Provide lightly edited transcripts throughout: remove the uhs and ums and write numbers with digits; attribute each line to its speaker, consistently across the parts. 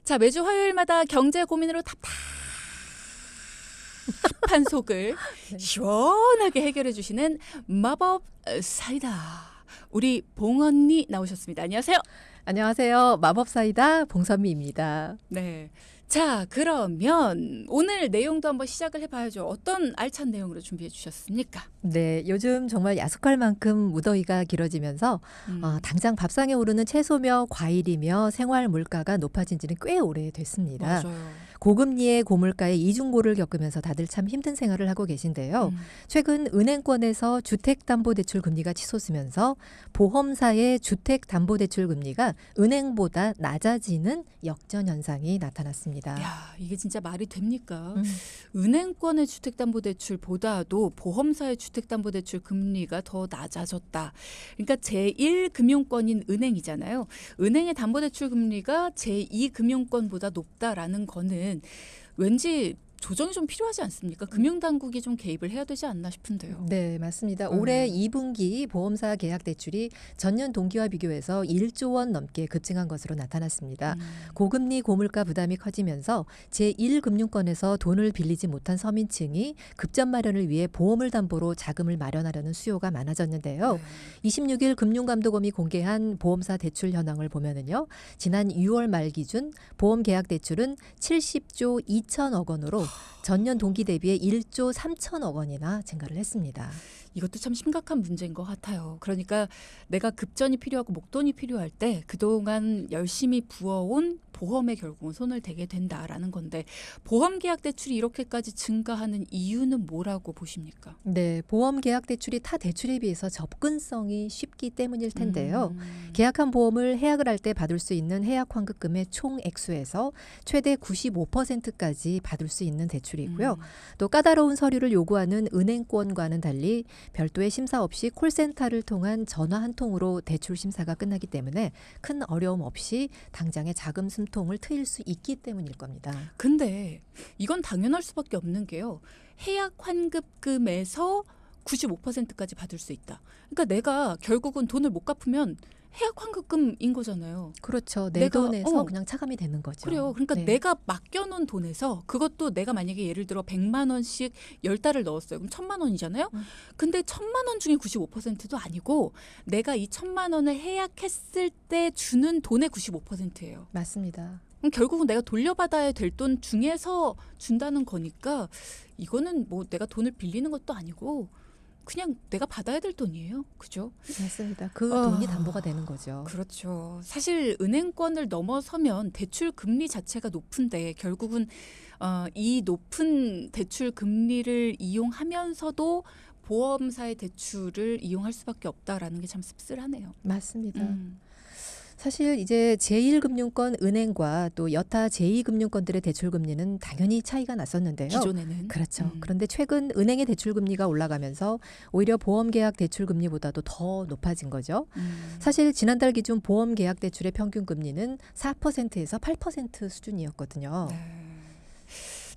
Speaker 1: 자, 매주 화요일마다 경제 고민으로 답답한 속을 시원하게 해결해 주시는 마법 사이다. 우리 봉 언니 나오셨습니다. 안녕하세요.
Speaker 2: 안녕하세요. 마법사이다 봉선미입니다.
Speaker 1: 네. 자, 그러면 오늘 내용도 한번 시작을 해봐야죠. 어떤 알찬 내용으로 준비해 주셨습니까?
Speaker 2: 네, 요즘 정말 야속할 만큼 무더위가 길어지면서 당장 밥상에 오르는 채소며 과일이며 생활 물가가 높아진 지는 꽤 오래됐습니다.
Speaker 1: 맞아요.
Speaker 2: 고금리의 고물가의 이중고를 겪으면서 다들 참 힘든 생활을 하고 계신데요. 최근 은행권에서 주택담보대출 금리가 치솟으면서 보험사의 주택담보대출 금리가 은행보다 낮아지는 역전현상이 나타났습니다.
Speaker 1: 야, 이게 진짜 말이 됩니까? 은행권의 주택담보대출보다도 보험사의 주택담보대출 금리가 더 낮아졌다. 그러니까 제1금융권인 은행이잖아요. 은행의 담보대출 금리가 제2금융권보다 높다라는 거는 왠지 조정이 좀 필요하지 않습니까? 금융당국이 좀 개입을 해야 되지 않나 싶은데요.
Speaker 2: 네, 맞습니다. 올해 2분기 보험사 계약 대출이 전년 동기와 비교해서 1조 원 넘게 급증한 것으로 나타났습니다. 고금리 고물가 부담이 커지면서 제1금융권에서 돈을 빌리지 못한 서민층이 급전 마련을 위해 보험을 담보로 자금을 마련하려는 수요가 많아졌는데요. 26일 금융감독원이 공개한 보험사 대출 현황을 보면은요. 지난 6월 말 기준 보험 계약 대출은 70조 2천억 원으로 전년 동기 대비해 1조 3천억 원이나 증가를 했습니다.
Speaker 1: 이것도 참 심각한 문제인 것 같아요. 그러니까 내가 급전이 필요하고 목돈이 필요할 때 그동안 열심히 부어온 보험에 결국은 손을 대게 된다라는 건데 보험 계약 대출이 이렇게까지 증가하는 이유는 뭐라고 보십니까?
Speaker 2: 네, 보험 계약 대출이 타 대출에 비해서 접근성이 쉽기 때문일 텐데요. 계약한 보험을 해약을 할 때 받을 수 있는 해약 환급금의 총 액수에서 최대 95%까지 받을 수 있는 대출이고요. 또 까다로운 서류를 요구하는 은행권과는 달리 별도의 심사 없이 콜센터를 통한 전화 한 통으로 대출 심사가 끝나기 때문에 큰 어려움 없이 당장의 자금 숨통을 트일 수 있기 때문일 겁니다.
Speaker 1: 근데 이건 당연할 수밖에 없는 게요. 해약 환급금에서 95%까지 받을 수 있다. 그러니까 내가 결국은 돈을 못 갚으면 해약 환급금인 거잖아요.
Speaker 2: 그렇죠. 내
Speaker 1: 내가,
Speaker 2: 돈에서 그냥 차감이 되는 거죠.
Speaker 1: 그래요. 그러니까
Speaker 2: 네.
Speaker 1: 내가 맡겨놓은 돈에서 그것도 내가 만약에 예를 들어 100만 원씩 10달을 넣었어요. 그럼 1000만 원이잖아요. 근데 1000만 원 중에 95%도 아니고 내가 이 1000만 원을 해약했을 때 주는 돈의 95%예요.
Speaker 2: 맞습니다.
Speaker 1: 그럼 결국은 내가 돌려받아야 될 돈 중에서 준다는 거니까 이거는 뭐 내가 돈을 빌리는 것도 아니고 그냥 내가 받아야 될 돈이에요. 그죠?
Speaker 2: 맞습니다. 그 돈이 담보가 되는 거죠.
Speaker 1: 그렇죠. 사실 은행권을 넘어서면 대출 금리 자체가 높은데 결국은 이 높은 대출 금리를 이용하면서도 보험사의 대출을 이용할 수밖에 없다라는 게 참 씁쓸하네요.
Speaker 2: 맞습니다. 사실 이제 제1금융권 은행과 또 여타 제2금융권들의 대출금리는 당연히 차이가 났었는데요.
Speaker 1: 기존에는.
Speaker 2: 그렇죠. 그런데 최근 은행의 대출금리가 올라가면서 오히려 보험계약 대출금리보다도 더 높아진 거죠. 사실 지난달 기준 보험계약 대출의 평균금리는 4%에서 8% 수준이었거든요.
Speaker 1: 네.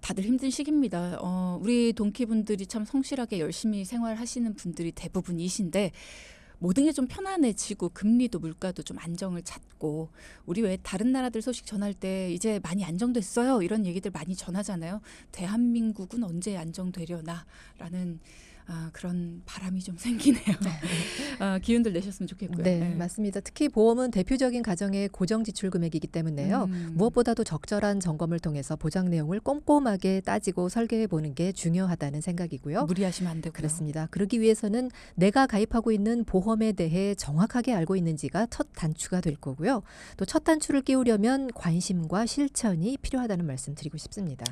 Speaker 1: 다들 힘든 시기입니다. 우리 동키분들이 참 성실하게 열심히 생활하시는 분들이 대부분이신데 모든 게 좀 편안해지고 금리도 물가도 좀 안정을 찾고 우리 왜 다른 나라들 소식 전할 때 이제 많이 안정됐어요 이런 얘기들 많이 전하잖아요. 대한민국은 언제 안정되려나라는 그런 바람이 좀 생기네요. 기운들 내셨으면 좋겠고요.
Speaker 2: 네, 맞습니다. 특히 보험은 대표적인 가정의 고정 지출 금액이기 때문에요. 무엇보다도 적절한 점검을 통해서 보장 내용을 꼼꼼하게 따지고 설계해 보는 게 중요하다는 생각이고요.
Speaker 1: 무리하시면 안 되고요.
Speaker 2: 그렇습니다. 그러기 위해서는 내가 가입하고 있는 보험에 대해 정확하게 알고 있는지가 첫 단추가 될 거고요. 또 첫 단추를 끼우려면 관심과 실천이 필요하다는 말씀 드리고 싶습니다.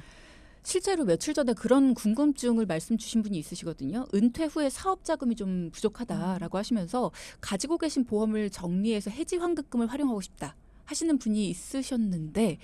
Speaker 1: 실제로 며칠 전에 그런 궁금증을 말씀 주신 분이 있으시거든요. 은퇴 후에 사업 자금이 좀 부족하다라고 하시면서 가지고 계신 보험을 정리해서 해지 환급금을 활용하고 싶다 하시는 분이 있으셨는데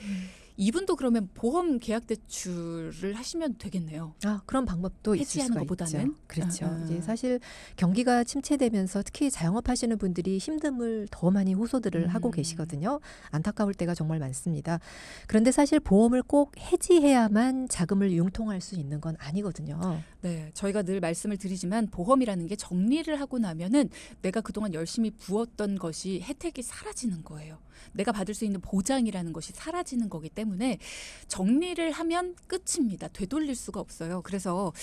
Speaker 1: 이분도 그러면 보험 계약 대출을 하시면 되겠네요.
Speaker 2: 그런 방법도 있을
Speaker 1: 해지하는
Speaker 2: 수가
Speaker 1: 것보다는?
Speaker 2: 있죠. 그렇죠. 이제 사실 경기가 침체되면서 특히 자영업하시는 분들이 힘듦을 더 많이 호소들을 하고 계시거든요. 안타까울 때가 정말 많습니다. 그런데 사실 보험을 꼭 해지해야만 자금을 융통할 수 있는 건 아니거든요.
Speaker 1: 네, 저희가 늘 말씀을 드리지만 보험이라는 게 정리를 하고 나면은 내가 그동안 열심히 부었던 것이 혜택이 사라지는 거예요. 내가 받을 수 있는 보장이라는 것이 사라지는 거기 때문에 때문에 정리를 하면 끝입니다. 되돌릴 수가 없어요. 그래서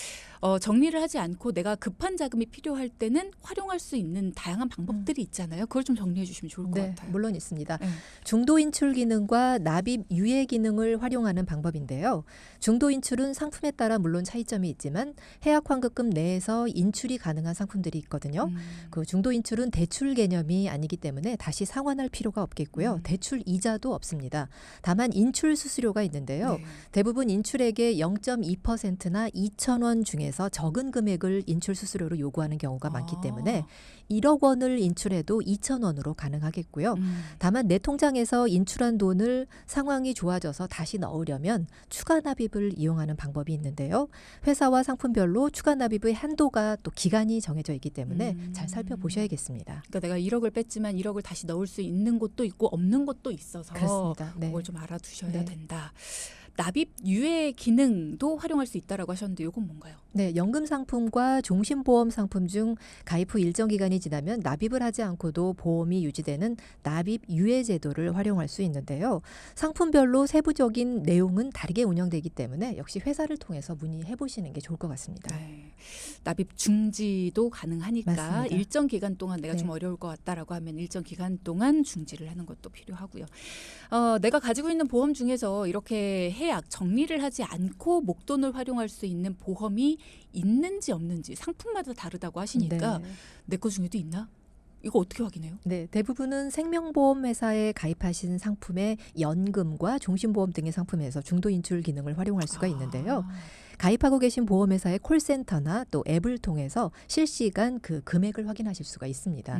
Speaker 1: 정리를 하지 않고 내가 급한 자금이 필요할 때는 활용할 수 있는 다양한 방법들이 있잖아요. 그걸 좀 정리해 주시면 좋을 것
Speaker 2: 네,
Speaker 1: 같아요.
Speaker 2: 물론 있습니다.
Speaker 1: 네.
Speaker 2: 중도 인출 기능과 납입 유예 기능을 활용하는 방법인데요. 중도 인출은 상품에 따라 물론 차이점이 있지만 해약 환급금 내에서 인출이 가능한 상품들이 있거든요. 그 중도 인출은 대출 개념이 아니기 때문에 다시 상환할 필요가 없겠고요. 대출 이자도 없습니다. 다만 인출 수수료가 있는데요.
Speaker 1: 네.
Speaker 2: 대부분 인출액의 0.2%나 2,000원 중에서 적은 금액을 인출 수수료로 요구하는 경우가 많기 때문에 1억 원을 인출해도 2,000원으로 가능하겠고요. 다만 내 통장에서 인출한 돈을 상황이 좋아져서 다시 넣으려면 추가 납입을 이용하는 방법이 있는데요. 회사와 상품별로 추가 납입의 한도가 또 기간이 정해져 있기 때문에 잘 살펴보셔야겠습니다.
Speaker 1: 그러니까 내가 1억을 뺐지만 1억을 다시 넣을 수 있는 곳도 있고 없는 곳도 있어서
Speaker 2: 그렇습니다. 네.
Speaker 1: 그걸 좀 알아두셔야
Speaker 2: 네.
Speaker 1: 된다. 납입 유예 기능도 활용할 수 있다라고 하셨는데 이건 뭔가요?
Speaker 2: 네, 연금 상품과 종신보험 상품 중 가입 후 일정 기간이 지나면 납입을 하지 않고도 보험이 유지되는 납입 유예 제도를 활용할 수 있는데요. 상품별로 세부적인 내용은 다르게 운영되기 때문에 역시 회사를 통해서 문의해 보시는 게 좋을 것 같습니다.
Speaker 1: 네. 납입 중지도 가능하니까
Speaker 2: 맞습니다.
Speaker 1: 일정 기간 동안 내가
Speaker 2: 네.
Speaker 1: 좀 어려울 것 같다라고 하면 일정 기간 동안 중지를 하는 것도 필요하고요. 내가 가지고 있는 보험 중에서 이렇게 해약 정리를 하지 않고 목돈을 활용할 수 있는 보험이 있는지 없는지 상품마다 다르다고 하시니까
Speaker 2: 네.
Speaker 1: 내 거 중에도 있나? 이거 어떻게 확인해요?
Speaker 2: 네, 대부분은 생명보험 회사에 가입하신 상품의 연금과 종신보험 등의 상품에서 중도 인출 기능을 활용할 수가 있는데요. 가입하고 계신 보험회사의 콜센터나 또 앱을 통해서 실시간 그 금액을 확인하실 수가 있습니다.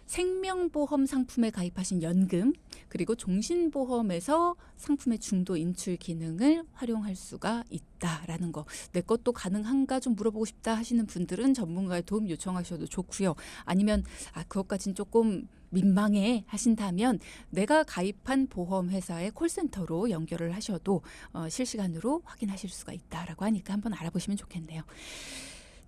Speaker 1: 생명보험 상품에 가입하신 연금 그리고 종신보험에서 상품의 중도 인출 기능을 활용할 수가 있다라는 거. 내 것도 가능한가 좀 물어보고 싶다 하시는 분들은 전문가의 도움 요청하셔도 좋고요. 아니면 그것까지는 조금 민망해 하신다면 내가 가입한 보험회사의 콜센터로 연결을 하셔도 실시간으로 확인하실 수가 있다라고 하니까 한번 알아보시면 좋겠네요.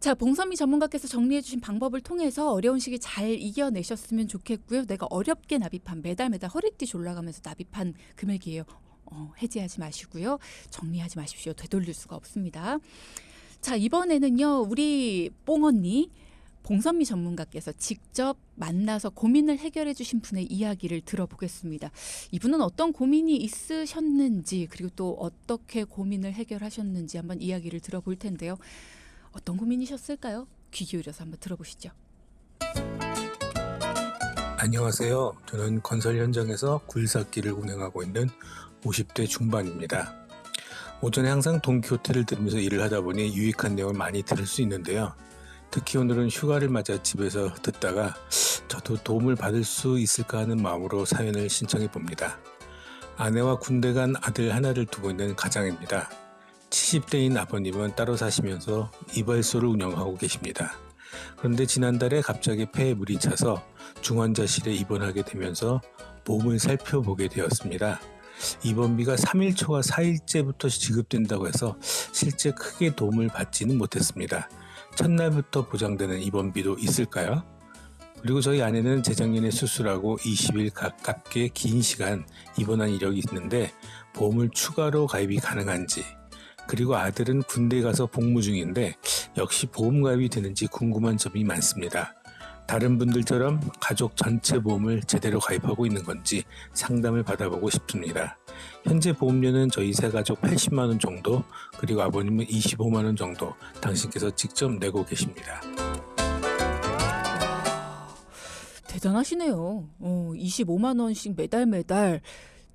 Speaker 1: 자, 봉선미 전문가께서 정리해 주신 방법을 통해서 어려운 시기 잘 이겨내셨으면 좋겠고요. 내가 어렵게 납입한 매달 허리띠 졸라가면서 납입한 금액이에요. 해지하지 마시고요. 정리하지 마십시오. 되돌릴 수가 없습니다. 자, 이번에는요. 우리 뽕언니 봉선미 전문가께서 직접 만나서 고민을 해결해 주신 분의 이야기를 들어보겠습니다. 이분은 어떤 고민이 있으셨는지 그리고 또 어떻게 고민을 해결하셨는지 한번 이야기를 들어볼 텐데요. 어떤 고민이셨을까요? 귀 기울여서 한번 들어보시죠.
Speaker 3: 안녕하세요. 저는 건설 현장에서 굴삭기를 운행하고 있는 50대 중반입니다. 오전에 항상 동키호테를 들으면서 일을 하다 보니 유익한 내용을 많이 들을 수 있는데요. 특히 오늘은 휴가를 맞아 집에서 듣다가 저도 도움을 받을 수 있을까 하는 마음으로 사연을 신청해 봅니다. 아내와 군대 간 아들 하나를 두고 있는 가장입니다. 70대인 아버님은 따로 사시면서 이발소를 운영하고 계십니다. 그런데 지난달에 갑자기 폐에 물이 차서 중환자실에 입원하게 되면서 몸을 살펴보게 되었습니다. 입원비가 3일 초와 4일째부터 지급된다고 해서 실제 크게 도움을 받지는 못했습니다. 첫날부터 보장되는 입원비도 있을까요? 그리고 저희 아내는 재작년에 수술하고 20일 가깝게 긴 시간 입원한 이력이 있는데 보험을 추가로 가입이 가능한지, 그리고 아들은 군대 가서 복무 중인데 역시 보험 가입이 되는지 궁금한 점이 많습니다. 다른 분들처럼 가족 전체 보험을 제대로 가입하고 있는 건지 상담을 받아보고 싶습니다. 현재 보험료는 저희 세 가족 80만 원 정도, 그리고 아버님은 25만 원 정도 당신께서 직접 내고 계십니다.
Speaker 1: 대단하시네요. 25만 원씩 매달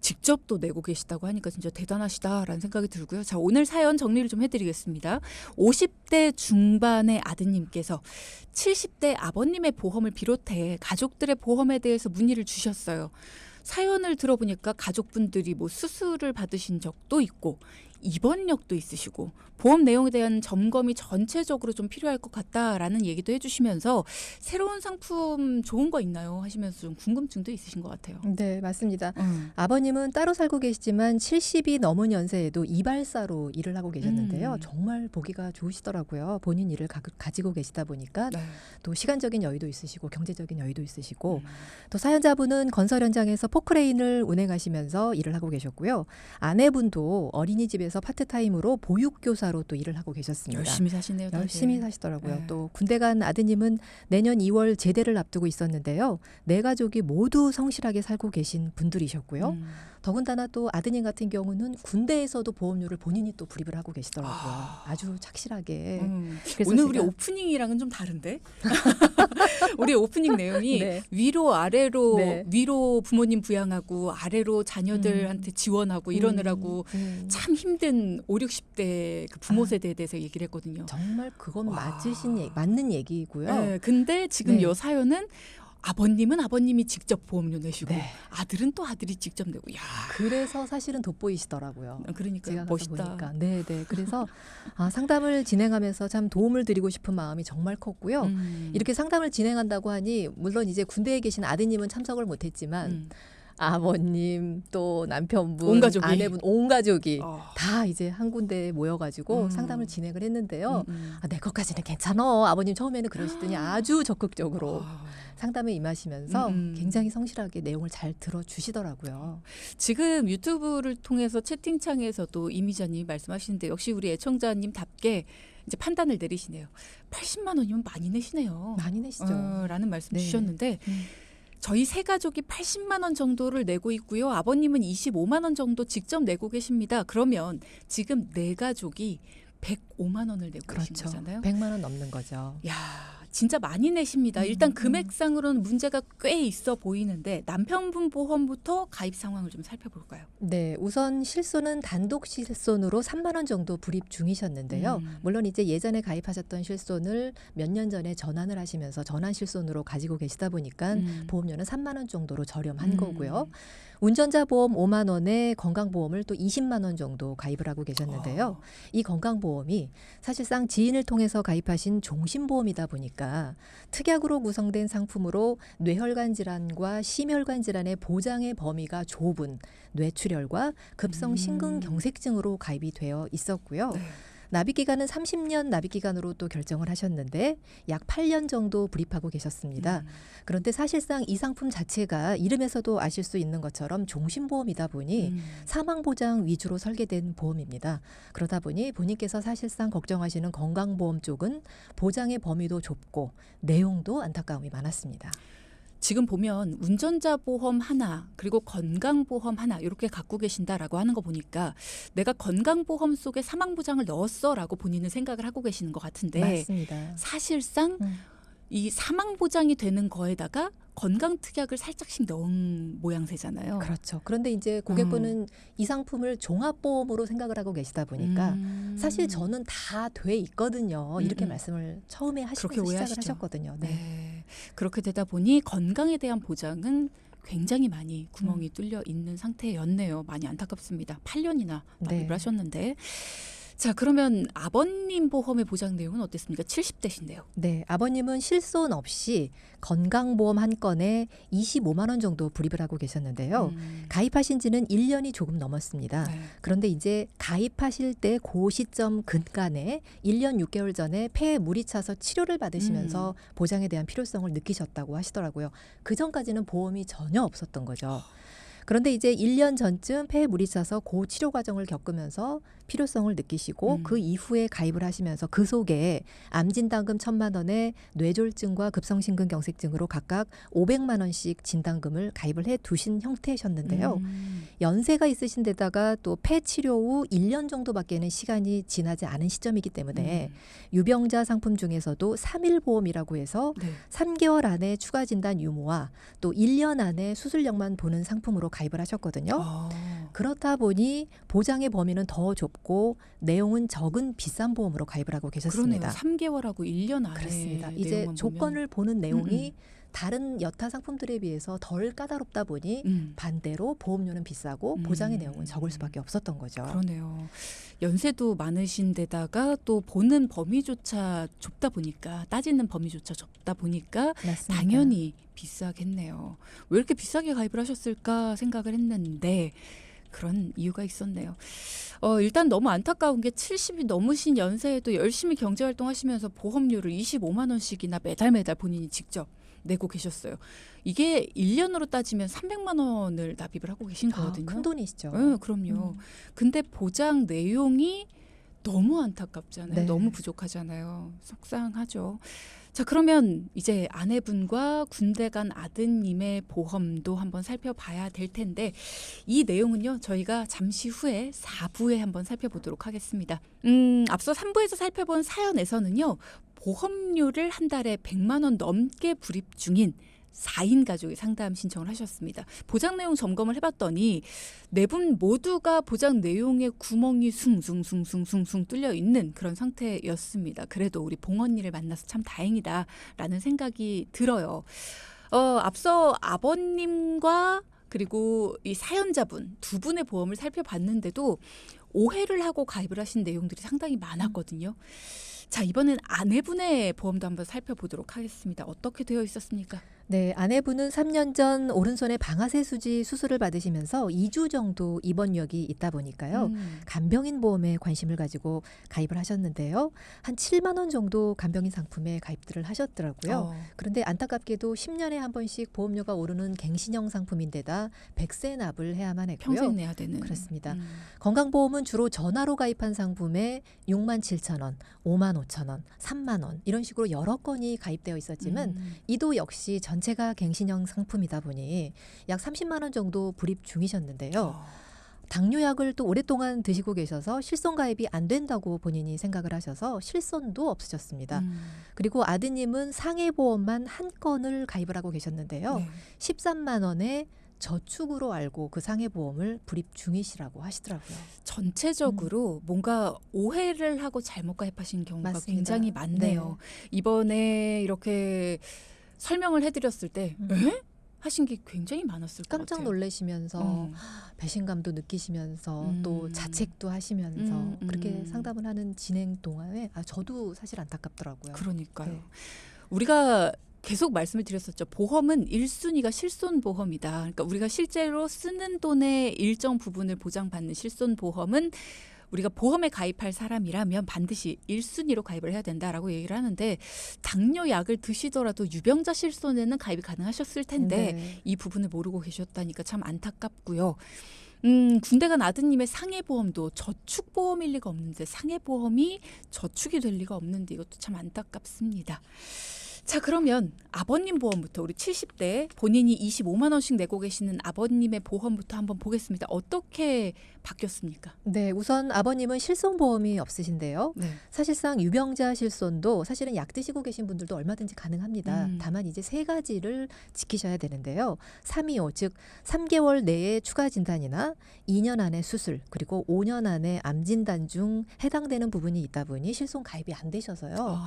Speaker 1: 직접 또 내고 계시다고 하니까 진짜 대단하시다라는 생각이 들고요. 자, 오늘 사연 정리를 좀 해드리겠습니다. 50대 중반의 아드님께서 70대 아버님의 보험을 비롯해 가족들의 보험에 대해서 문의를 주셨어요. 사연을 들어보니까 가족분들이 뭐 수술을 받으신 적도 있고 입원력도 있으시고 보험 내용에 대한 점검이 전체적으로 좀 필요할 것 같다라는 얘기도 해주시면서 새로운 상품 좋은 거 있나요? 하시면서 좀 궁금증도 있으신 것 같아요.
Speaker 2: 네, 맞습니다. 아버님은 따로 살고 계시지만 70이 넘은 연세에도 이발사로 일을 하고 계셨는데요. 정말 보기가 좋으시더라고요. 본인 일을 가지고 계시다 보니까
Speaker 1: 네.
Speaker 2: 또 시간적인 여유도 있으시고 경제적인 여유도 있으시고 또 사연자분은 건설 현장에서 포크레인을 운행하시면서 일을 하고 계셨고요. 아내분도 어린이집에서 파트타임으로 보육교사로 또 일을 하고 계셨습니다.
Speaker 1: 열심히 사시네요. 다들.
Speaker 2: 열심히 사시더라고요.
Speaker 1: 네.
Speaker 2: 또 군대 간 아드님은 내년 2월 제대를 앞두고 있었는데요. 네 가족이 모두 성실하게 살고 계신 분들이셨고요. 더군다나 또 아드님 같은 경우는 군대에서도 보험료를 본인이 또 불입을 하고 계시더라고요. 아주 착실하게. 그래서
Speaker 1: 오늘 우리
Speaker 2: 제가-
Speaker 1: 오프닝이랑은 좀 다른데? 우리 오프닝 내용이
Speaker 2: 네.
Speaker 1: 위로 아래로
Speaker 2: 네.
Speaker 1: 위로 부모님 부양하고 아래로 자녀들한테 지원하고 이러느라고 참 힘든 5, 60대 그 부모
Speaker 2: 아.
Speaker 1: 세대에 대해서 얘기를 했거든요.
Speaker 2: 정말 그건
Speaker 1: 와.
Speaker 2: 맞는 얘기고요.
Speaker 1: 네, 근데 지금
Speaker 2: 네.
Speaker 1: 요 사연은 아버님은 아버님이 직접 보험료 내시고
Speaker 2: 네.
Speaker 1: 아들은 또 아들이 직접 내고 야
Speaker 2: 그래서 사실은 돋보이시더라고요.
Speaker 1: 그러니까
Speaker 2: 제가 가서
Speaker 1: 멋있다.
Speaker 2: 보니까. 네. 그래서 상담을 진행하면서 참 도움을 드리고 싶은 마음이 정말 컸고요. 이렇게 상담을 진행한다고 하니 물론 이제 군대에 계신 아드님은 참석을 못했지만 아버님 또 남편분,
Speaker 1: 온 가족이.
Speaker 2: 아내분, 온 가족이
Speaker 1: 어.
Speaker 2: 다 이제 한 군데에 모여가지고
Speaker 1: 음.
Speaker 2: 상담을 진행을 했는데요.
Speaker 1: 음.
Speaker 2: 내 것까지는 괜찮아. 아버님 처음에는 그러시더니 아주 적극적으로
Speaker 1: 아.
Speaker 2: 상담에 임하시면서
Speaker 1: 음.
Speaker 2: 굉장히 성실하게 내용을 잘 들어주시더라고요.
Speaker 1: 지금 유튜브를 통해서 채팅창에서도 이미자님 말씀하시는데 역시 우리 애청자님답게 이제 판단을 내리시네요. 80만 원이면 많이 내시네요.
Speaker 2: 많이 내시죠.
Speaker 1: 라는 말씀
Speaker 2: 네.
Speaker 1: 주셨는데
Speaker 2: 음.
Speaker 1: 저희 세 가족이 80만 원 정도를 내고 있고요. 아버님은 25만 원 정도 직접 내고 계십니다. 그러면 지금 네 가족이 105만 원을 내고 계신
Speaker 2: 그렇죠.
Speaker 1: 거잖아요.
Speaker 2: 100만 원 넘는 거죠.
Speaker 1: 야, 진짜 많이 내십니다. 일단 금액상으로는 문제가 꽤 있어 보이는데 남편분 보험부터 가입 상황을 좀 살펴볼까요?
Speaker 2: 네, 우선 실손은 단독 실손으로 3만 원 정도 불입 중이셨는데요. 물론 이제 예전에 가입하셨던 실손을 몇 년 전에 전환을 하시면서 전환 실손으로 가지고 계시다 보니까 보험료는 3만 원 정도로 저렴한 거고요. 운전자 보험 5만 원에 건강보험을 또 20만 원 정도 가입을 하고 계셨는데요. 이 건강보험이 사실상 지인을 통해서 가입하신 종신보험이다 보니까 특약으로 구성된 상품으로 뇌혈관 질환과 심혈관 질환의 보장의 범위가 좁은 뇌출혈과 급성 심근경색증으로 가입이 되어 있었고요.
Speaker 1: 네.
Speaker 2: 납입 기간은 30년 납입 기간으로 또 결정을 하셨는데 약 8년 정도 불입하고 계셨습니다. 그런데 사실상 이 상품 자체가 이름에서도 아실 수 있는 것처럼 종신보험이다 보니 사망보장 위주로 설계된 보험입니다. 그러다 보니 본인께서 사실상 걱정하시는 건강보험 쪽은 보장의 범위도 좁고 내용도 안타까움이 많았습니다.
Speaker 1: 지금 보면 운전자 보험 하나 그리고 건강보험 하나 이렇게 갖고 계신다라고 하는 거 보니까 내가 건강보험 속에 사망보장을 넣었어라고 본인은 생각을 하고 계시는 것 같은데
Speaker 2: 맞습니다.
Speaker 1: 사실상 이 사망보장이 되는 거에다가 건강특약을 살짝씩 넣은 모양새잖아요.
Speaker 2: 그렇죠. 그런데 이제 고객분은 이 상품을 종합보험으로 생각을 하고 계시다 보니까 사실 저는 다 돼 있거든요. 이렇게 말씀을 처음에 하시면서
Speaker 1: 그렇게
Speaker 2: 시작을
Speaker 1: 오해하시죠.
Speaker 2: 하셨거든요.
Speaker 1: 네. 그렇게 되다 보니 건강에 대한 보장은 굉장히 많이 구멍이 뚫려 있는 상태였네요. 많이 안타깝습니다. 8년이나 납입을
Speaker 2: 네.
Speaker 1: 하셨는데. 자, 그러면 아버님 보험의 보장 내용은 어땠습니까? 70대신데요.
Speaker 2: 네, 아버님은 실손 없이 건강보험 한 건에 25만 원 정도 불입을 하고 계셨는데요. 가입하신 지는 1년이 조금 넘었습니다.
Speaker 1: 네.
Speaker 2: 그런데 이제 가입하실 때 그 시점 근간에 1년 6개월 전에 폐에 물이 차서 치료를 받으시면서 보장에 대한 필요성을 느끼셨다고 하시더라고요. 그 전까지는 보험이 전혀 없었던 거죠. 그런데 이제 1년 전쯤 폐에 물이 차서 그 치료 과정을 겪으면서 필요성을 느끼시고 그 이후에 가입을 하시면서 그 속에 암진단금 1,000만 원에 뇌졸중과 급성심근경색증으로 각각 500만 원씩 진단금을 가입을 해 두신 형태셨는데요. 연세가 있으신 데다가 또 폐 치료 후 1년 정도밖에는 시간이 지나지 않은 시점이기 때문에 유병자 상품 중에서도 3일 보험이라고 해서
Speaker 1: 네.
Speaker 2: 3개월 안에 추가 진단 유무와 또 1년 안에 수술력만 보는 상품으로 가입을 하셨거든요. 그렇다 보니 보장의 범위는 더 좁고 내용은 적은 비싼 보험으로 가입을 하고
Speaker 1: 그러네요.
Speaker 2: 계셨습니다.
Speaker 1: 3개월하고 1년 안에
Speaker 2: 그렇습니다. 이제
Speaker 1: 내용만
Speaker 2: 조건을 보는 내용이 다른 여타 상품들에 비해서 덜 까다롭다 보니 반대로 보험료는 비싸고 보장의 내용은 적을 수밖에 없었던 거죠.
Speaker 1: 그러네요. 연세도 많으신 데다가 또 보는 범위조차 좁다 보니까 따지는 범위조차 좁다 보니까
Speaker 2: 맞습니다.
Speaker 1: 당연히 비싸겠네요. 왜 이렇게 비싸게 가입을 하셨을까 생각을 했는데 그런 이유가 있었네요. 일단 너무 안타까운 게 70이 넘으신 연세에도 열심히 경제활동하시면서 보험료를 25만 원씩이나 매달 본인이 직접 내고 계셨어요. 이게 1년으로 따지면 300만 원을 납입을 하고 계신 거거든요.
Speaker 2: 큰 돈이시죠.
Speaker 1: 네, 그럼요. 근데 보장 내용이 너무 안타깝잖아요.
Speaker 2: 네.
Speaker 1: 너무 부족하잖아요. 속상하죠. 자, 그러면 이제 아내분과 군대 간 아드님의 보험도 한번 살펴봐야 될 텐데 이 내용은요. 저희가 잠시 후에 4부에 한번 살펴보도록 하겠습니다. 앞서 3부에서 살펴본 사연에서는요. 보험료를 한 달에 100만 원 넘게 불입 중인 4인 가족이 상담 신청을 하셨습니다. 보장 내용 점검을 해봤더니 네 분 모두가 보장 내용에 구멍이 숭숭 뚫려 있는 그런 상태였습니다. 그래도 우리 봉 언니를 만나서 참 다행이다라는 생각이 들어요. 앞서 아버님과 그리고 이 사연자분 두 분의 보험을 살펴봤는데도 오해를 하고 가입을 하신 내용들이 상당히 많았거든요. 자, 이번엔 아내분의 보험도 한번 살펴보도록 하겠습니다. 어떻게 되어 있었습니까?
Speaker 2: 네, 아내분은 3년 전 오른손에 방아쇠 수지 수술을 받으시면서 2주 정도 입원력이 있다 보니까요. 간병인 보험에 관심을 가지고 가입을 하셨는데요. 한 7만 원 정도 간병인 상품에 가입들을 하셨더라고요. 그런데 안타깝게도 10년에 한 번씩 보험료가 오르는 갱신형 상품인데다 100세 납을 해야만 했고요.
Speaker 1: 평생 내야 되는.
Speaker 2: 그렇습니다. 건강보험은 주로 전화로 가입한 상품에 6만 7천 원, 5만 5천 원, 3만 원 이런 식으로 여러 건이 가입되어 있었지만 이도 역시 전체가 갱신형 상품이다 보니 약 30만 원 정도 불입 중이셨는데요. 당뇨약을 또 오랫동안 드시고 계셔서 실손 가입이 안 된다고 본인이 생각을 하셔서 실손도 없으셨습니다. 그리고 아드님은 상해보험만 한 건을 가입을 하고 계셨는데요.
Speaker 1: 네.
Speaker 2: 13만 원에 저축으로 알고 그 상해보험을 불입 중이시라고 하시더라고요.
Speaker 1: 전체적으로 뭔가 오해를 하고 잘못 가입하신 경우가
Speaker 2: 맞습니다.
Speaker 1: 굉장히 많네요. 이번에 이렇게 설명을 해드렸을 때 에? 하신 게 굉장히 많았을 것
Speaker 2: 깜짝
Speaker 1: 같아요.
Speaker 2: 놀라시면서 배신감도 느끼시면서 또 자책도 하시면서 그렇게 상담을 하는 진행 동안에 저도 사실 안타깝더라고요.
Speaker 1: 그러니까요.
Speaker 2: 네.
Speaker 1: 우리가 계속 말씀을 드렸었죠. 보험은 1순위가 실손보험이다. 그러니까 우리가 실제로 쓰는 돈의 일정 부분을 보장받는 실손보험은 우리가 보험에 가입할 사람이라면 반드시 1순위로 가입을 해야 된다라고 얘기를 하는데 당뇨약을 드시더라도 유병자 실손에는 가입이 가능하셨을 텐데
Speaker 2: 네.
Speaker 1: 이 부분을 모르고 계셨다니까 참 안타깝고요. 군대 간 아드님의 상해보험도 저축보험일 리가 없는데 상해보험이 저축이 될 리가 없는데 이것도 참 안타깝습니다. 자, 그러면 아버님 보험부터 우리 70대 본인이 25만 원씩 내고 계시는 아버님의 보험부터 한번 보겠습니다. 어떻게 바뀌었습니까?
Speaker 2: 네, 우선 아버님은 실손보험이 없으신데요.
Speaker 1: 네.
Speaker 2: 사실상 유병자 실손도 사실은 약 드시고 계신 분들도 얼마든지 가능합니다. 다만 이제 세 가지를 지키셔야 되는데요. 325, 즉 3개월 내에 추가 진단이나 2년 안에 수술 그리고 5년 안에 암 진단 중 해당되는 부분이 있다 보니 실손 가입이 안 되셔서요.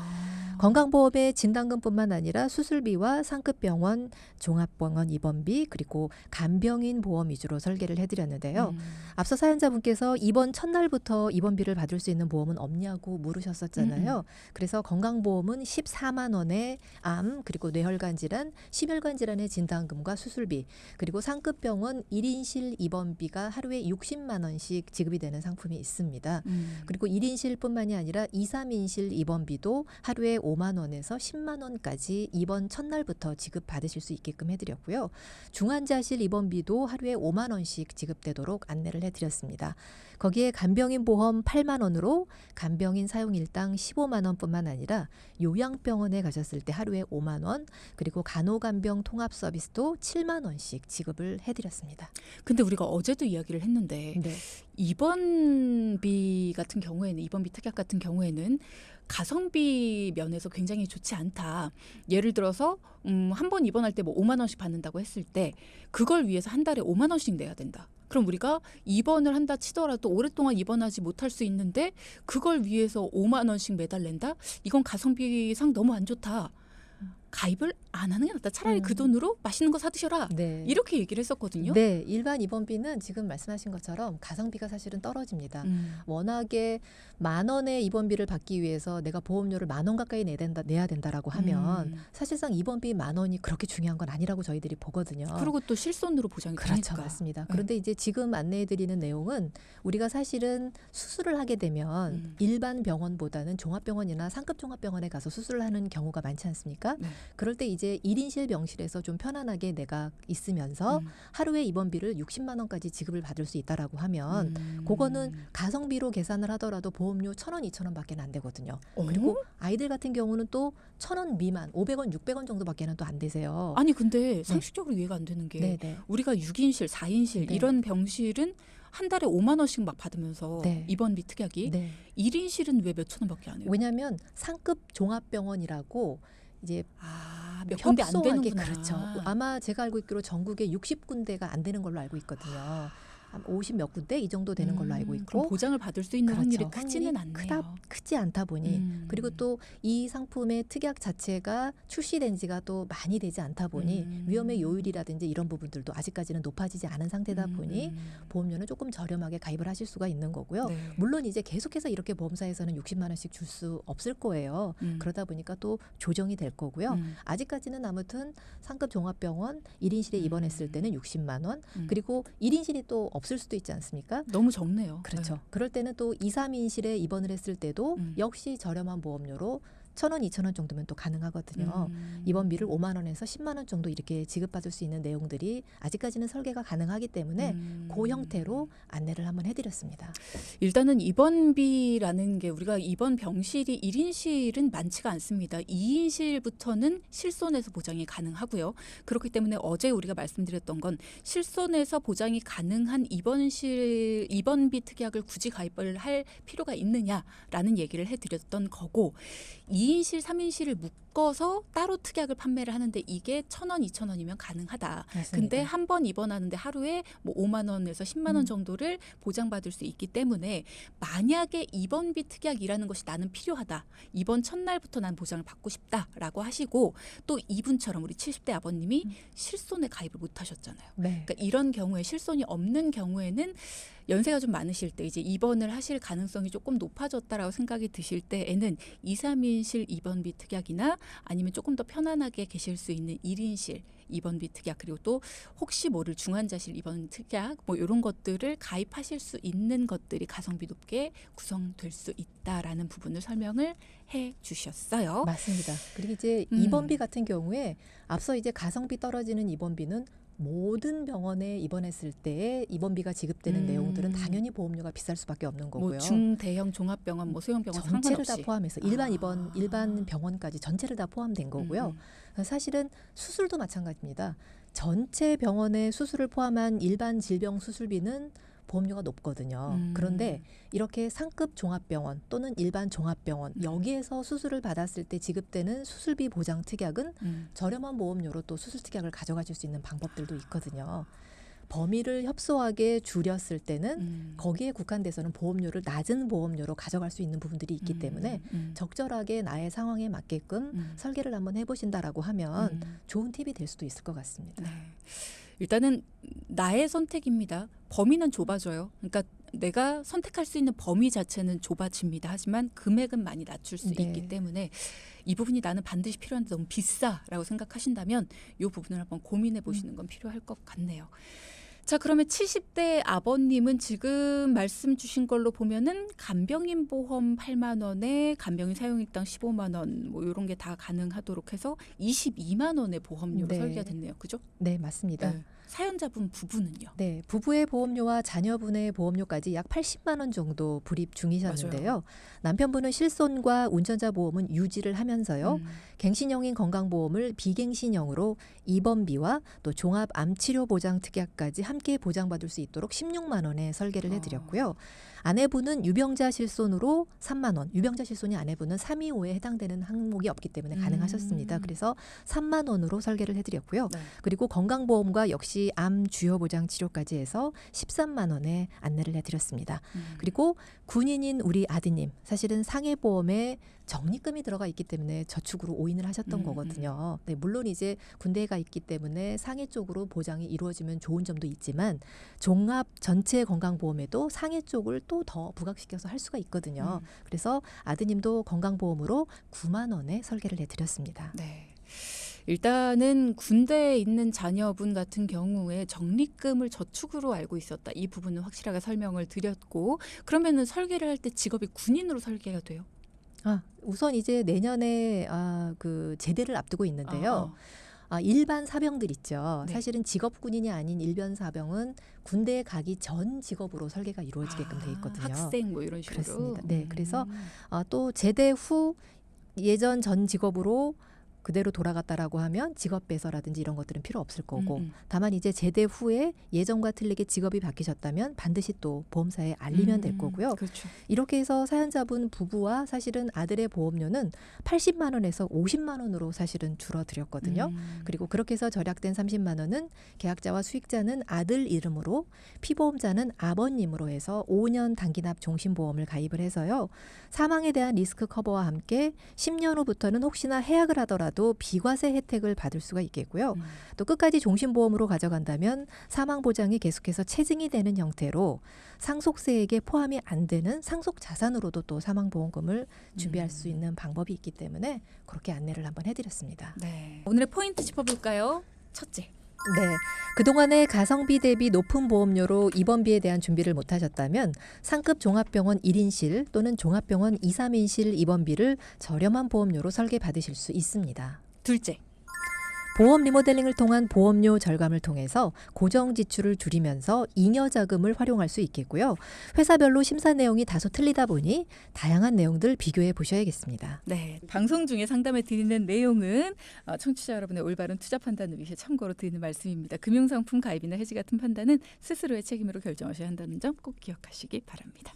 Speaker 2: 건강보험의 진단금뿐만 아니라 수술비와 상급병원, 종합병원 입원비 그리고 간병인 보험 위주로 설계를 해드렸는데요. 앞서 사연자분께서 입원 첫날부터 입원비를 받을 수 있는 보험은 없냐고 물으셨었잖아요. 그래서 건강보험은 14만 원의 암 그리고 뇌혈관 질환, 심혈관 질환의 진단금과 수술비 그리고 상급병원 1인실 입원비가 하루에 60만 원씩 지급이 되는 상품이 있습니다. 그리고 1인실뿐만이 아니라 2, 3인실 입원비도 하루에 5만 원에서 10만 원까지 입원 첫날부터 지급받으실 수 있게끔 해드렸고요. 중환자실 입원비도 하루에 5만 원씩 지급되도록 안내를 해드렸습니다. 거기에 간병인 보험 8만 원으로 간병인 사용일당 15만 원뿐만 아니라 요양병원에 가셨을 때 하루에 5만 원 그리고 간호간병 통합 서비스도 7만 원씩 지급을 해드렸습니다.
Speaker 1: 근데 우리가 어제도 이야기를 했는데
Speaker 2: 네.
Speaker 1: 입원비 같은 경우에는 입원비 특약 같은 경우에는 가성비 면에서 굉장히 좋지 않다. 예를 들어서 한 번 입원할 때 뭐 5만 원씩 받는다고 했을 때 그걸 위해서 한 달에 5만 원씩 내야 된다. 그럼 우리가 입원을 한다 치더라도 오랫동안 입원하지 못할 수 있는데 그걸 위해서 5만 원씩 매달 낸다? 이건 가성비상 너무 안 좋다. 가입을 안 하는 게 낫다. 차라리 그
Speaker 2: 음.
Speaker 1: 돈으로 맛있는 거 사 드셔라.
Speaker 2: 네.
Speaker 1: 이렇게 얘기를 했었거든요.
Speaker 2: 네, 일반 입원비는 지금 말씀하신 것처럼 가성비가 사실은 떨어집니다. 워낙에 10,000원의 입원비를 받기 위해서 내가 보험료를 10,000원 가까이 내야 된다라고 하면 사실상 입원비 10,000원이 그렇게 중요한 건 아니라고 저희들이 보거든요.
Speaker 1: 그리고 또 실손으로 보장이
Speaker 2: 그렇죠,
Speaker 1: 되니까.
Speaker 2: 맞습니다. 그런데 이제 지금 안내해드리는 내용은 우리가 사실은 수술을 하게 되면 일반 병원보다는 종합병원이나 상급 종합병원에 가서 수술을 하는 경우가 많지 않습니까?
Speaker 1: 네.
Speaker 2: 그럴 때 이제 1인실 병실에서 좀 편안하게 내가 있으면서 하루에 입원비를 60만 원까지 지급을 받을 수 있다라고 하면 그거는 가성비로 계산을 하더라도 보험료 1,000원, 2,000원밖에 안 되거든요. 그리고 아이들 같은 경우는 또 1,000원 미만, 500원, 600원 정도밖에는 또 안 되세요.
Speaker 1: 아니 근데 상식적으로 이해가 안 되는 게
Speaker 2: 네네.
Speaker 1: 우리가 6인실, 4인실
Speaker 2: 네.
Speaker 1: 이런 병실은 한 달에 5만 원씩 막 받으면서
Speaker 2: 네.
Speaker 1: 입원비 특약이
Speaker 2: 네.
Speaker 1: 1인실은 왜 몇천 원밖에 안 해요?
Speaker 2: 왜냐하면 상급 종합병원이라고 이제
Speaker 1: 몇 군데 안
Speaker 2: 협소하게
Speaker 1: 되는구나.
Speaker 2: 그렇죠. 아마 제가 알고 있기로 전국에 60군데가 안 되는 걸로 알고 있거든요. 50 몇 군데 이 정도 되는 걸로 알고
Speaker 1: 그럼
Speaker 2: 있고
Speaker 1: 보장을 받을 수 있는
Speaker 2: 그렇죠.
Speaker 1: 확률이 크지는 않네요.
Speaker 2: 크지 않다 보니 그리고 또 이 상품의 특약 자체가 출시된 지가 또 많이 되지 않다 보니 위험의 요율이라든지 이런 부분들도 아직까지는 높아지지 않은 상태다 보니 보험료는 조금 저렴하게 가입을 하실 수가 있는 거고요.
Speaker 1: 네.
Speaker 2: 물론 이제 계속해서 이렇게 보험사에서는 60만 원씩 줄 수 없을 거예요. 그러다 보니까 또 조정이 될 거고요. 아직까지는 아무튼 상급 종합병원 1인실에 입원했을 때는 60만 원 그리고 1인실이 또 없을 수도 있지 않습니까?
Speaker 1: 너무 적네요.
Speaker 2: 그렇죠. 그럴 때는 또 2, 3인실에 입원을 했을 때도 역시 저렴한 보험료로 1,000원, 2,000원 정도면 또 가능하거든요. 입원비를 5만 원에서 10만 원 정도 이렇게 지급받을 수 있는 내용들이 아직까지는 설계가 가능하기 때문에 그 형태로 안내를 한번 해드렸습니다.
Speaker 1: 일단은 입원비라는 게 우리가 입원 병실이 1인실은 많지가 않습니다. 2인실부터는 실손에서 보장이 가능하고요. 그렇기 때문에 어제 우리가 말씀드렸던 건 실손에서 보장이 가능한 입원비 특약을 굳이 가입을 할 필요가 있느냐라는 얘기를 해드렸던 거고 2인실, 3인실을 묶어서 따로 특약을 판매를 하는데 이게 1,000원, 2,000원이면 가능하다.
Speaker 2: 맞습니다.
Speaker 1: 근데 한 번 입원하는데 하루에 뭐 5만 원에서 10만 원 정도를 보장받을 수 있기 때문에 만약에 입원비 특약이라는 것이 나는 필요하다. 입원 첫날부터 난 보장을 받고 싶다라고 하시고 또 이분처럼 우리 70대 아버님이 실손에 가입을 못 하셨잖아요.
Speaker 2: 네.
Speaker 1: 그러니까 이런 경우에 실손이 없는 경우에는 연세가 좀 많으실 때 이제 입원을 하실 가능성이 조금 높아졌다라고 생각이 드실 때에는 2, 3인실 입원비 특약이나 아니면 조금 더 편안하게 계실 수 있는 1인실 입원비 특약 그리고 또 혹시 모를 중환자실 입원 특약 뭐 이런 것들을 가입하실 수 있는 것들이 가성비 높게 구성될 수 있다라는 부분을 설명을 해 주셨어요.
Speaker 2: 맞습니다. 그리고 이제 입원비 같은 경우에 앞서 이제 가성비 떨어지는 입원비는 모든 병원에 입원했을 때 입원비가 지급되는 내용들은 당연히 보험료가 비쌀 수밖에 없는 거고요.
Speaker 1: 뭐 중대형 종합병원, 뭐 소형병원
Speaker 2: 전체를
Speaker 1: 상관없이
Speaker 2: 다 포함해서 일반 병원까지 전체를 다 포함된 거고요. 사실은 수술도 마찬가지입니다. 전체 병원의 수술을 포함한 일반 질병 수술비는 보험료가 높거든요. 그런데 이렇게 상급 종합병원 또는 일반 종합병원 여기에서 수술을 받았을 때 지급되는 수술비 보장 특약은 저렴한 보험료로 또 수술 특약을 가져가실 수 있는 방법들도 있거든요. 범위를 협소하게 줄였을 때는 거기에 국한돼서는 보험료를 낮은 보험료로 가져갈 수 있는 부분들이 있기 때문에 적절하게 나의 상황에 맞게끔 설계를 한번 해보신다라고 하면 좋은 팁이 될 수도 있을 것 같습니다.
Speaker 1: 네. 일단은 나의 선택입니다. 범위는 좁아져요. 그러니까 내가 선택할 수 있는 범위 자체는 좁아집니다. 하지만 금액은 많이 낮출 수
Speaker 2: 네.
Speaker 1: 있기 때문에 이 부분이 나는 반드시 필요한데 너무 비싸라고 생각하신다면 이 부분을 한번 고민해 보시는 건 필요할 것 같네요. 자, 그러면 70대 아버님은 지금 말씀 주신 걸로 보면은 간병인 보험 8만 원에 간병인 사용일당 15만 원 뭐 이런 게 다 가능하도록 해서 22만 원의 보험료로
Speaker 2: 네.
Speaker 1: 설계가 됐네요. 그죠?
Speaker 2: 네, 맞습니다.
Speaker 1: 네. 사연자분 부부는요?
Speaker 2: 네, 부부의 보험료와 자녀분의 보험료까지 약 80만 원 정도 불입 중이셨는데요.
Speaker 1: 맞아요.
Speaker 2: 남편분은 실손과 운전자 보험은 유지를 하면서요.
Speaker 1: 음.
Speaker 2: 갱신형인 건강보험을 비갱신형으로 입원비와 또 종합 암치료 보장 특약까지 함께 보장받을 수 있도록 16만 원에 설계를 해드렸고요. 아내분은 유병자 실손으로 3만 원, 유병자 실손이 아내분은 325에 해당되는 항목이 없기 때문에 가능하셨습니다. 그래서 3만 원으로 설계를 해드렸고요.
Speaker 1: 네.
Speaker 2: 그리고 건강보험과 역시 없이 암 주요 보장 치료까지 해서 13만 원에 안내를 해드렸습니다. 그리고 군인인 우리 아드님 사실은 상해보험에 적립금이 들어가 있기 때문에 저축으로 오인을 하셨던 거거든요. 네, 물론 이제 군대에 가 있기 때문에 상해 쪽으로 보장이 이루어지면 좋은 점도 있지만 종합 전체 건강보험에도 상해 쪽을 또 더 부각시켜서 할 수가 있거든요. 그래서 아드님도 건강보험으로 9만 원에 설계를 해드렸습니다.
Speaker 1: 네. 일단은 군대에 있는 자녀분 같은 경우에 적립금을 저축으로 알고 있었다. 이 부분은 확실하게 설명을 드렸고 그러면은 설계를 할 때 직업이 군인으로 설계가 돼요?
Speaker 2: 우선 이제 내년에 그 제대를 앞두고 있는데요. 일반 사병들 있죠.
Speaker 1: 네.
Speaker 2: 사실은 직업 군인이 아닌 일반 사병은 군대에 가기 전 직업으로 설계가 이루어지게끔 돼 있거든요.
Speaker 1: 학생 뭐 이런 식으로.
Speaker 2: 그렇습니다. 네, 그래서 또 제대 후 예전 전 직업으로 그대로 돌아갔다라고 하면 직업 배서라든지 이런 것들은 필요 없을 거고 다만 이제 제대 후에 예전과 틀리게 직업이 바뀌셨다면 반드시 또 보험사에 알리면 될 거고요.
Speaker 1: 그렇죠.
Speaker 2: 이렇게 해서 사연자분 부부와 사실은 아들의 보험료는 80만 원에서 50만 원으로 사실은 줄어들었거든요. 그리고 그렇게 해서 절약된 30만 원은 계약자와 수익자는 아들 이름으로 피보험자는 아버님으로 해서 5년 단기납 종신보험을 가입을 해서요. 사망에 대한 리스크 커버와 함께 10년 후부터는 혹시나 해약을 하더라도 비과세 혜택을 받을 수가 있겠고요. 또 끝까지 종신보험으로 가져간다면 사망보장이 계속해서 체증이 되는 형태로 상속세액에 포함이 안 되는 상속자산으로도 또 사망보험금을 준비할 수 있는 방법이 있기 때문에 그렇게 안내를 한번 해드렸습니다.
Speaker 1: 네. 오늘의 포인트 짚어볼까요? 첫째.
Speaker 2: 네, 그동안에 가성비 대비 높은 보험료로 입원비에 대한 준비를 못하셨다면 상급 종합병원 1인실 또는 종합병원 2, 3인실 입원비를 저렴한 보험료로 설계받으실 수 있습니다.
Speaker 1: 둘째.
Speaker 2: 보험 리모델링을 통한 보험료 절감을 통해서 고정 지출을 줄이면서 잉여 자금을 활용할 수 있겠고요. 회사별로 심사 내용이 다소 틀리다 보니 다양한 내용들 비교해 보셔야겠습니다.
Speaker 1: 네, 방송 중에 상담해 드리는 내용은 청취자 여러분의 올바른 투자 판단을 위해 참고로 드리는 말씀입니다. 금융상품 가입이나 해지 같은 판단은 스스로의 책임으로 결정하셔야 한다는 점 꼭 기억하시기 바랍니다.